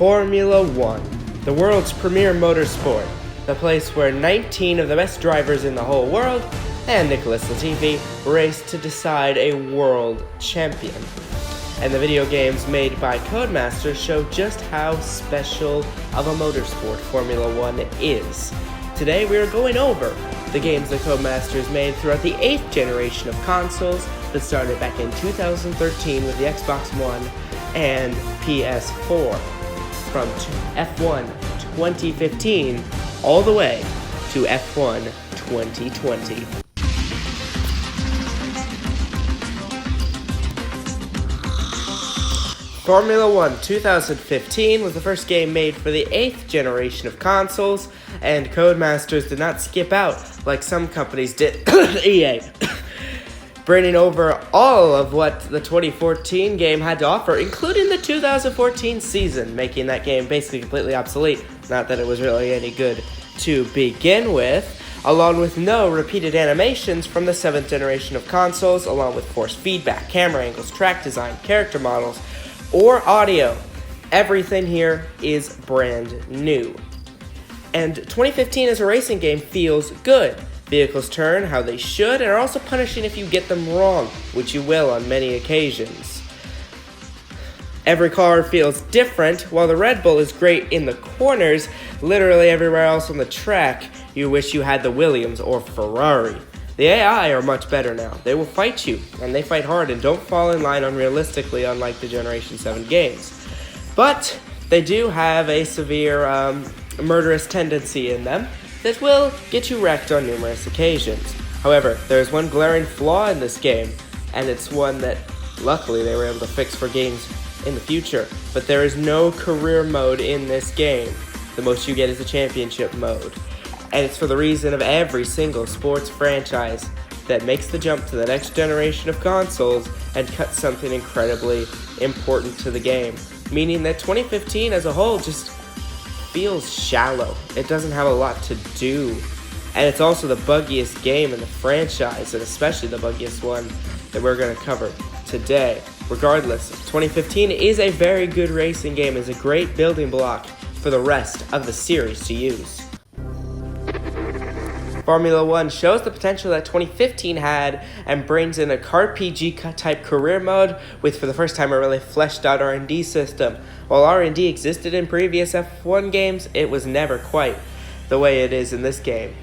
Formula One, the world's premier motorsport, the place where 19 of the best drivers in the whole world and Nicholas Latifi race to decide a world champion. And the video games made by Codemasters show just how special of a motorsport Formula One is. Today we are going over the games that Codemasters made throughout the 8th generation of consoles that started back in 2013 with the Xbox One and PS4. From F1 2015 all the way to F1 2020. Formula One 2015 was the first game made for the 8th generation of consoles, and Codemasters did not skip out like some companies did, EA, bringing over all of what the 2014 game had to offer, including the 2014 season, making that game basically completely obsolete. Not that it was really any good to begin with, along with no repeated animations from the 7th generation of consoles, along with force feedback, camera angles, track design, character models, or audio. Everything here is brand new. And 2015 as a racing game feels good. Vehicles turn how they should and are also punishing if you get them wrong, which you will on many occasions. Every car feels different. While the Red Bull is great in the corners, literally everywhere else on the track, you wish you had the Williams or Ferrari. The AI are much better now. They will fight you, and they fight hard and don't fall in line unrealistically, unlike the Generation 7 games. But they do have a severe murderous tendency in them that will get you wrecked on numerous occasions. However, there's one glaring flaw in this game, and it's one that luckily they were able to fix for games in the future. But there is no career mode in this game. The most you get is a championship mode. And it's for the reason of every single sports franchise that makes the jump to the next generation of consoles and cuts something incredibly important to the game. Meaning that 2015 as a whole just feels shallow. It doesn't have a lot to do. And it's also the buggiest game in the franchise, and especially the buggiest one that we're going to cover today. Regardless, 2015 is a very good racing game. It's a great building block for the rest of the series to use. Formula One shows the potential that 2015 had and brings in a RPG type career mode with, for the first time, a really fleshed out R&D system. While R&D existed in previous F1 games, it was never quite the way it is in this game.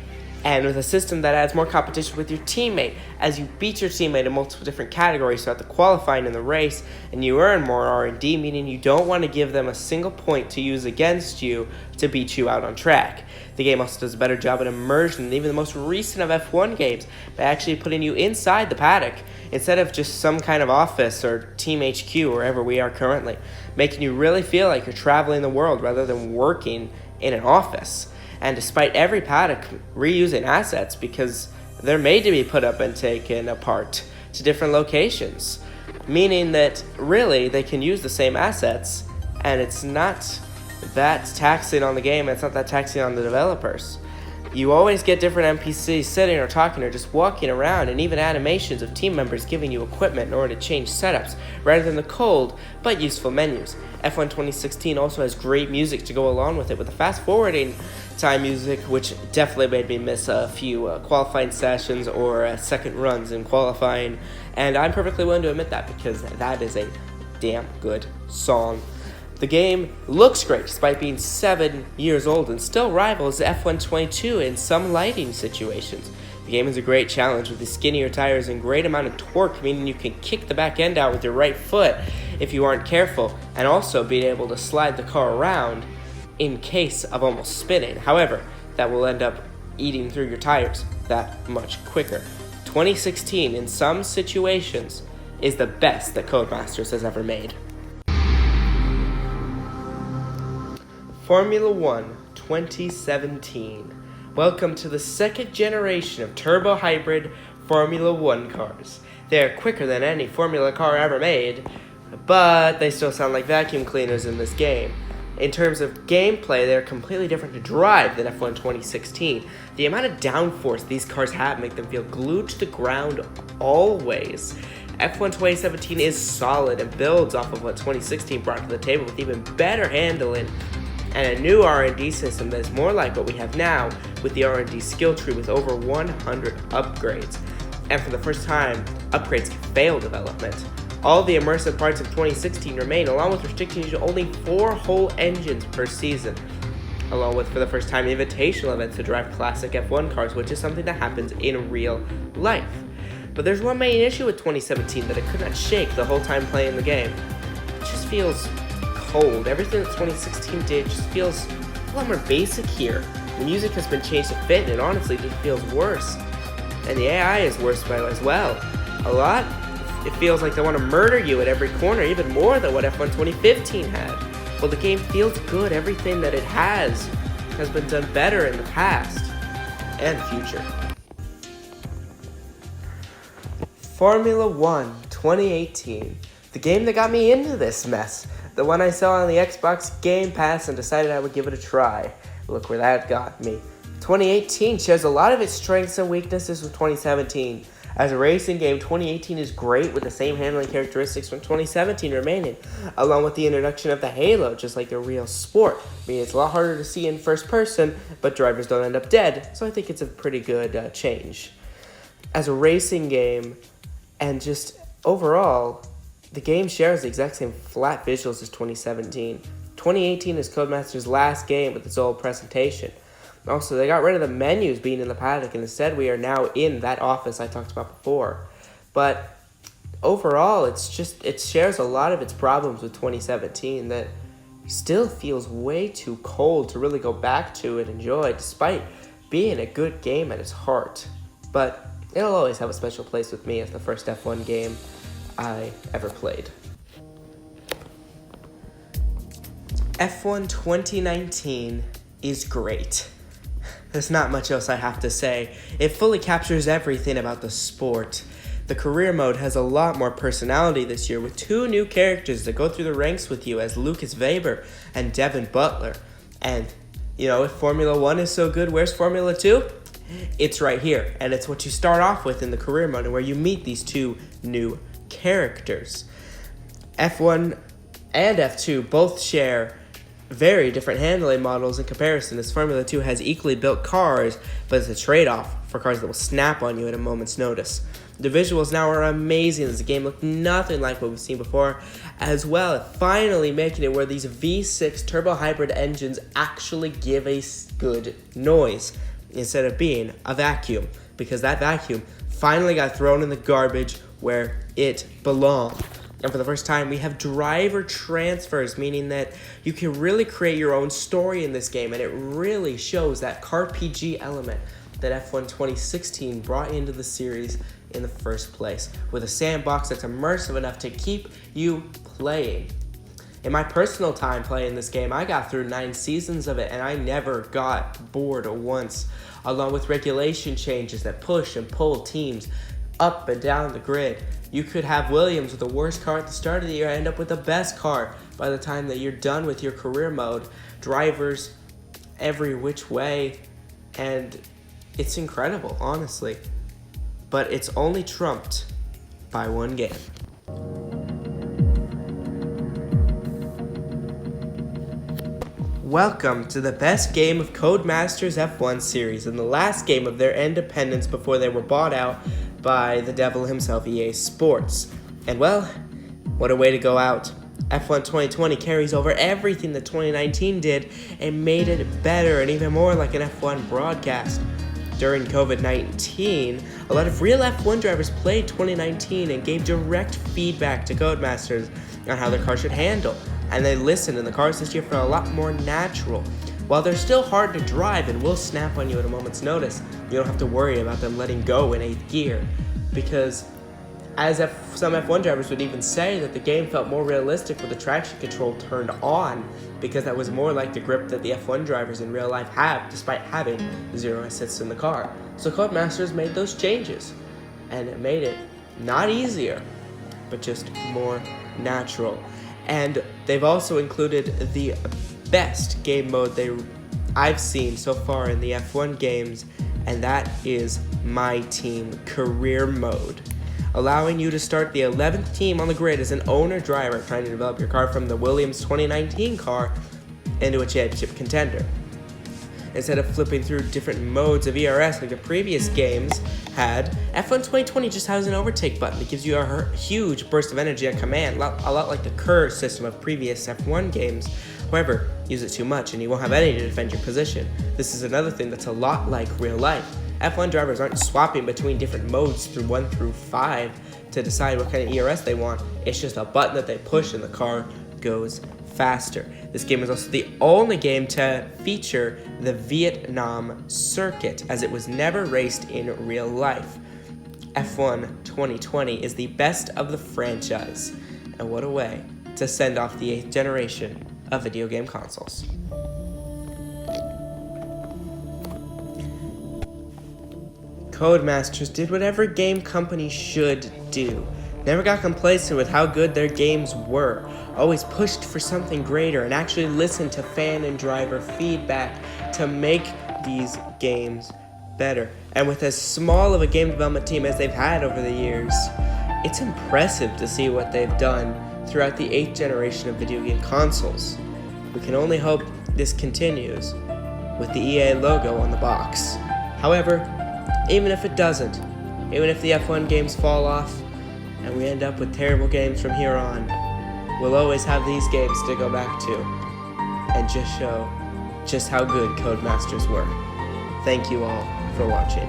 And with a system that adds more competition with your teammate, as you beat your teammate in multiple different categories throughout the qualifying and the race, and you earn more R&D, meaning you don't want to give them a single point to use against you to beat you out on track. The game also does a better job at immersion than even the most recent of F1 games by actually putting you inside the paddock instead of just some kind of office or Team HQ, wherever we are currently, making you really feel like you're traveling the world rather than working in an office. And despite every paddock reusing assets because they're made to be put up and taken apart to different locations, meaning that really they can use the same assets and it's not that taxing on the game, it's not that taxing on the developers. You always get different NPCs sitting or talking or just walking around, and even animations of team members giving you equipment in order to change setups rather than the cold but useful menus. F1 2016 also has great music to go along with it, with the fast forwarding time music, which definitely made me miss a few qualifying sessions or second runs in qualifying, and I'm perfectly willing to admit that because that is a damn good song. The game looks great despite being 7 years old and still rivals F1 22 in some lighting situations. The game is a great challenge with the skinnier tires and great amount of torque, meaning you can kick the back end out with your right foot if you aren't careful, and also being able to slide the car around in case of almost spinning. However, that will end up eating through your tires that much quicker. 2016 in some situations is the best that Codemasters has ever made. Formula One 2017. Welcome to the 2nd generation of turbo hybrid Formula One cars. They are quicker than any Formula car ever made, but they still sound like vacuum cleaners in this game. In terms of gameplay, they're completely different to drive than F1 2016. The amount of downforce these cars have make them feel glued to the ground always, F1 2017 is solid and builds off of what 2016 brought to the table with even better handling and a new R&D system that is more like what we have now with the R&D skill tree with over 100 upgrades. And for the first time, upgrades can fail development. All the immersive parts of 2016 remain, along with restricting you to only 4 whole engines per season, along with, for the first time, invitational events to drive classic F1 cars, which is something that happens in real life. But there's one main issue with 2017 that I could not shake the whole time playing the game. It just feels cold. Everything that 2016 did just feels a lot more basic here. The music has been changed to fit, and it honestly just feels worse. And the AI is worse as well. A lot. It feels like they want to murder you at every corner, even more than what F1 2015 had. Well, the game feels good. Everything that it has been done better in the past and future. Formula 1 2018. The game that got me into this mess. The one I saw on the Xbox Game Pass and decided I would give it a try. Look where that got me. 2018 shares a lot of its strengths and weaknesses with 2017. As a racing game, 2018 is great with the same handling characteristics from 2017 remaining, along with the introduction of the halo, just like a real sport. I mean, it's a lot harder to see in first person, but drivers don't end up dead, so I think it's a pretty good change. As a racing game, and just overall, the game shares the exact same flat visuals as 2017. 2018 is Codemasters' last game with its old presentation. Also, they got rid of the menus being in the paddock, and instead we are now in that office I talked about before. But overall, it shares a lot of its problems with 2017 that still feels way too cold to really go back to and enjoy, despite being a good game at its heart. But it'll always have a special place with me as the first F1 game I ever played. F1 2019 is great. There's not much else I have to say. It fully captures everything about the sport. The career mode has a lot more personality this year with 2 new characters that go through the ranks with you as Lucas Weber and Devin Butler. And, if Formula 1 is so good, where's Formula 2? It's right here, and it's what you start off with in the career mode and where you meet these 2 new characters. F1 and F2 both share very different handling models in comparison, as Formula 2 has equally built cars, but it's a trade-off for cars that will snap on you at a moment's notice. The visuals now are amazing as the game looked nothing like what we've seen before, as well as finally making it where these V6 turbo hybrid engines actually give a good noise instead of being a vacuum, because that vacuum finally got thrown in the garbage where it belonged. And for the first time, we have driver transfers, meaning that you can really create your own story in this game, and it really shows that CarPG element that F1 2016 brought into the series in the first place, with a sandbox that's immersive enough to keep you playing. In my personal time playing this game, I got through 9 seasons of it, and I never got bored once, along with regulation changes that push and pull teams up and down the grid. You could have Williams with the worst car at the start of the year and end up with the best car by the time that you're done with your career mode. Drivers every which way, and it's incredible, honestly. But it's only trumped by one game. Welcome to the best game of Codemasters F1 series and the last game of their independence before they were bought out by the devil himself, EA Sports. And well, what a way to go out. F1 2020 carries over everything that 2019 did and made it better and even more like an F1 broadcast. During COVID-19, a lot of real F1 drivers played 2019 and gave direct feedback to Codemasters on how their car should handle, and they listened, and the cars this year felt a lot more natural. While they're still hard to drive and will snap on you at a moment's notice, you don't have to worry about them letting go in 8th gear, because as some F1 drivers would even say that the game felt more realistic with the traction control turned on, because that was more like the grip that the F1 drivers in real life have despite having 0 assists in the car. So Codemasters made those changes, and it made it not easier, but just more natural. And they've also included the best game mode I've seen so far in the F1 games, and that is My Team Career Mode. allowing you to start the 11th team on the grid as an owner-driver trying to develop your car from the Williams 2019 car into a championship contender. Instead of flipping through different modes of ERS like the previous games had, F1 2020 just has an overtake button that gives you a huge burst of energy on command, a lot like the curve system of previous F1 games. However, use it too much and you won't have any to defend your position. This is another thing that's a lot like real life. F1 drivers aren't swapping between different modes through 1 through 5 to decide what kind of ERS they want. It's just a button that they push and the car goes faster. This game is also the only game to feature the Vietnam circuit, as it was never raced in real life. F1 2020 is the best of the franchise, and what a way to send off the 8th generation of video game consoles. Codemasters did what every game company should do. Never got complacent with how good their games were, always pushed for something greater, and actually listened to fan and driver feedback to make these games better. And with as small of a game development team as they've had over the years, it's impressive to see what they've done throughout the 8th generation of video game consoles. We can only hope this continues with the EA logo on the box. However, even if it doesn't, even if the F1 games fall off, and we end up with terrible games from here on, we'll always have these games to go back to and just show just how good Codemasters were. Thank you all for watching.